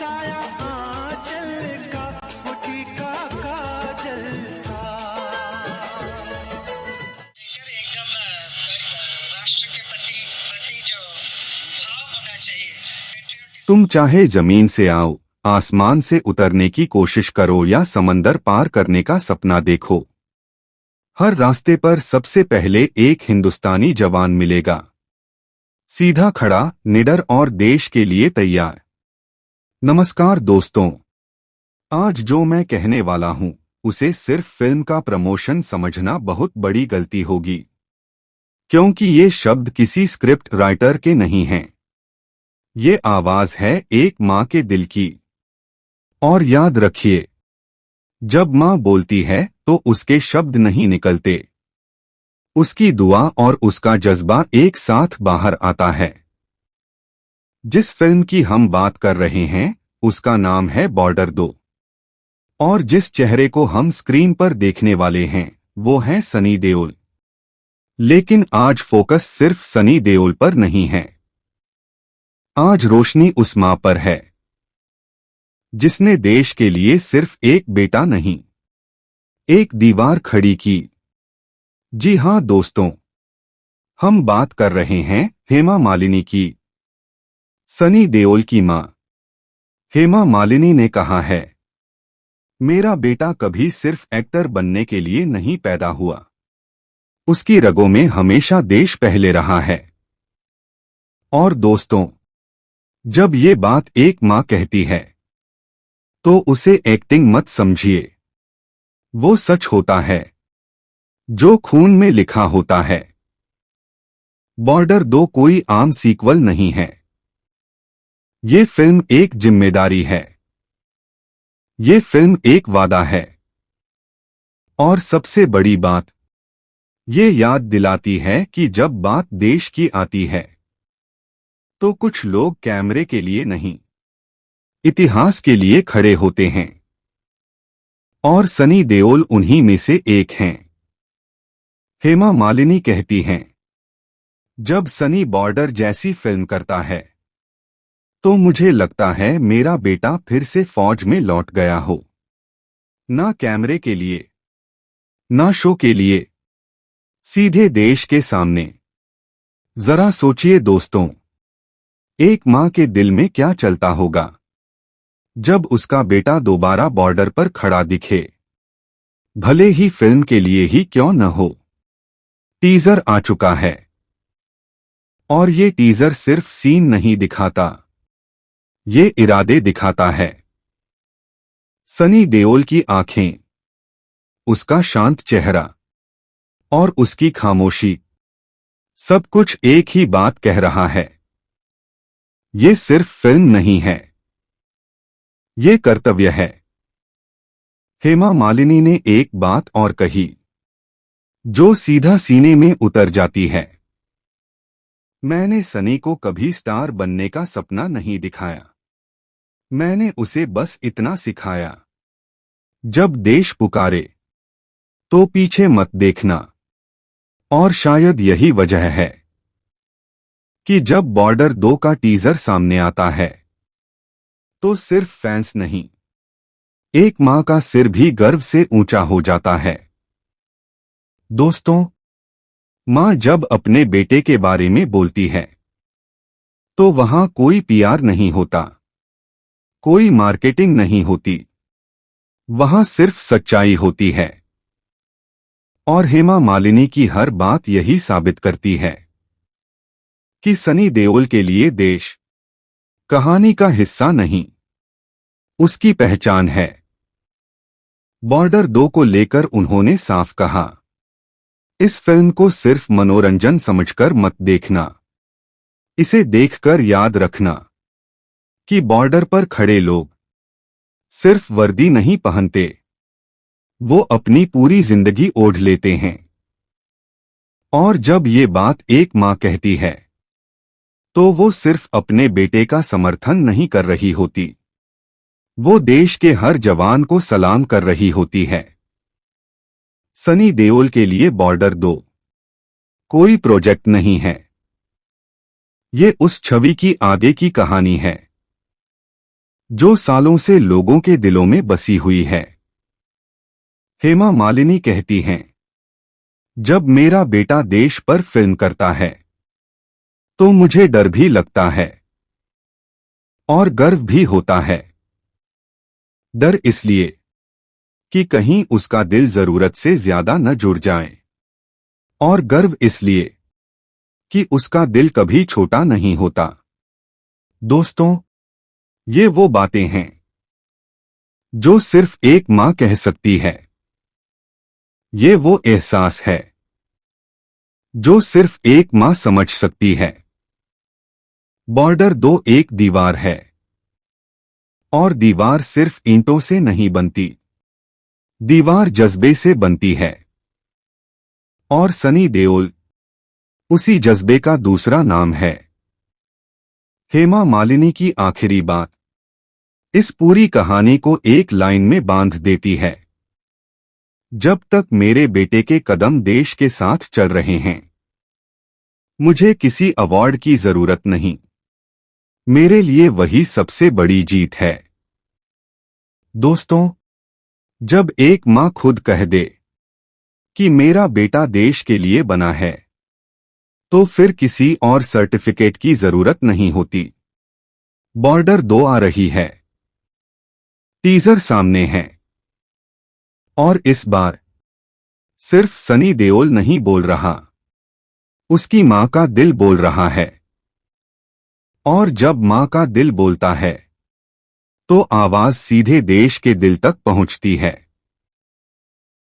साया आंचल का वो टीका काजल था। एकदम राष्ट्र के प्रति जो भाव होना चाहिए। तुम चाहे जमीन से आओ, आसमान से उतरने की कोशिश करो या समंदर पार करने का सपना देखो, हर रास्ते पर सबसे पहले एक हिंदुस्तानी जवान मिलेगा, सीधा खड़ा, निडर और देश के लिए तैयार। नमस्कार दोस्तों, आज जो मैं कहने वाला हूं उसे सिर्फ फिल्म का प्रमोशन समझना बहुत बड़ी गलती होगी, क्योंकि ये शब्द किसी स्क्रिप्ट राइटर के नहीं हैं। ये आवाज है एक माँ के दिल की। और याद रखिए, जब माँ बोलती है तो उसके शब्द नहीं निकलते, उसकी दुआ और उसका जज्बा एक साथ बाहर आता है। जिस फिल्म की हम बात कर रहे हैं उसका नाम है बॉर्डर 2, और जिस चेहरे को हम स्क्रीन पर देखने वाले हैं वो है सनी देओल। लेकिन आज फोकस सिर्फ सनी देओल पर नहीं है, आज रोशनी उस मां पर है जिसने देश के लिए सिर्फ एक बेटा नहीं, एक दीवार खड़ी की। जी हां दोस्तों, हम बात कर रहे हैं हेमा मालिनी की, सनी देओल की मां। हेमा मालिनी ने कहा है, मेरा बेटा कभी सिर्फ एक्टर बनने के लिए नहीं पैदा हुआ, उसकी रगों में हमेशा देश पहले रहा है। और दोस्तों, जब ये बात एक मां कहती है तो उसे एक्टिंग मत समझिए, वो सच होता है जो खून में लिखा होता है। बॉर्डर 2 कोई आम सीक्वल नहीं है, ये फिल्म एक जिम्मेदारी है, ये फिल्म एक वादा है, और सबसे बड़ी बात, ये याद दिलाती है कि जब बात देश की आती है तो कुछ लोग कैमरे के लिए नहीं, इतिहास के लिए खड़े होते हैं, और सनी देओल उन्हीं में से एक हैं। हेमा मालिनी कहती हैं, जब सनी बॉर्डर जैसी फिल्म करता है तो मुझे लगता है मेरा बेटा फिर से फौज में लौट गया हो, ना कैमरे के लिए, ना शो के लिए, सीधे देश के सामने। जरा सोचिए दोस्तों, एक मां के दिल में क्या चलता होगा जब उसका बेटा दोबारा बॉर्डर पर खड़ा दिखे, भले ही फिल्म के लिए ही क्यों न हो। टीजर आ चुका है, और ये टीजर सिर्फ सीन नहीं दिखाता, ये इरादे दिखाता है। सनी देओल की आंखें, उसका शांत चेहरा और उसकी खामोशी, सब कुछ एक ही बात कह रहा है, ये सिर्फ फिल्म नहीं है, ये कर्तव्य है। हेमा मालिनी ने एक बात और कही जो सीधा सीने में उतर जाती है, मैंने सनी को कभी स्टार बनने का सपना नहीं दिखाया, मैंने उसे बस इतना सिखाया, जब देश पुकारे तो पीछे मत देखना। और शायद यही वजह है कि जब बॉर्डर 2 का टीजर सामने आता है तो सिर्फ फैंस नहीं, एक मां का सिर भी गर्व से ऊंचा हो जाता है। दोस्तों, मां जब अपने बेटे के बारे में बोलती है तो वहां कोई पीआर नहीं होता, कोई मार्केटिंग नहीं होती, वहां सिर्फ सच्चाई होती है। और हेमा मालिनी की हर बात यही साबित करती है कि सनी देओल के लिए देश कहानी का हिस्सा नहीं, उसकी पहचान है। बॉर्डर 2 को लेकर उन्होंने साफ कहा, इस फिल्म को सिर्फ मनोरंजन समझकर मत देखना, इसे देखकर याद रखना कि बॉर्डर पर खड़े लोग सिर्फ वर्दी नहीं पहनते, वो अपनी पूरी जिंदगी ओढ़ लेते हैं। और जब ये बात एक मां कहती है तो वो सिर्फ अपने बेटे का समर्थन नहीं कर रही होती, वो देश के हर जवान को सलाम कर रही होती है। सनी देओल के लिए बॉर्डर 2 कोई प्रोजेक्ट नहीं है, ये उस छवि की आगे की कहानी है जो सालों से लोगों के दिलों में बसी हुई है। हेमा मालिनी कहती हैं, जब मेरा बेटा देश पर फिल्म करता है तो मुझे डर भी लगता है और गर्व भी होता है। डर इसलिए कि कहीं उसका दिल जरूरत से ज्यादा न जुड़ जाए, और गर्व इसलिए कि उसका दिल कभी छोटा नहीं होता। दोस्तों, ये वो बातें हैं जो सिर्फ एक मां कह सकती है। ये वो एहसास है जो सिर्फ एक मां समझ सकती है। बॉर्डर दो एक दीवार है, और दीवार सिर्फ ईंटों से नहीं बनती, दीवार जज्बे से बनती है। और सनी देओल उसी जज्बे का दूसरा नाम है। हेमा मालिनी की आखिरी बात इस पूरी कहानी को एक लाइन में बांध देती है। जब तक मेरे बेटे के कदम देश के साथ चल रहे हैं, मुझे किसी अवार्ड की जरूरत नहीं। मेरे लिए वही सबसे बड़ी जीत है। दोस्तों, जब एक मां खुद कह दे कि मेरा बेटा देश के लिए बना है, तो फिर किसी और सर्टिफिकेट की जरूरत नहीं होती। बॉर्डर 2 आ रही है, टीजर सामने है, और इस बार सिर्फ सनी देओल नहीं बोल रहा, उसकी मां का दिल बोल रहा है। और जब मां का दिल बोलता है तो आवाज सीधे देश के दिल तक पहुंचती है।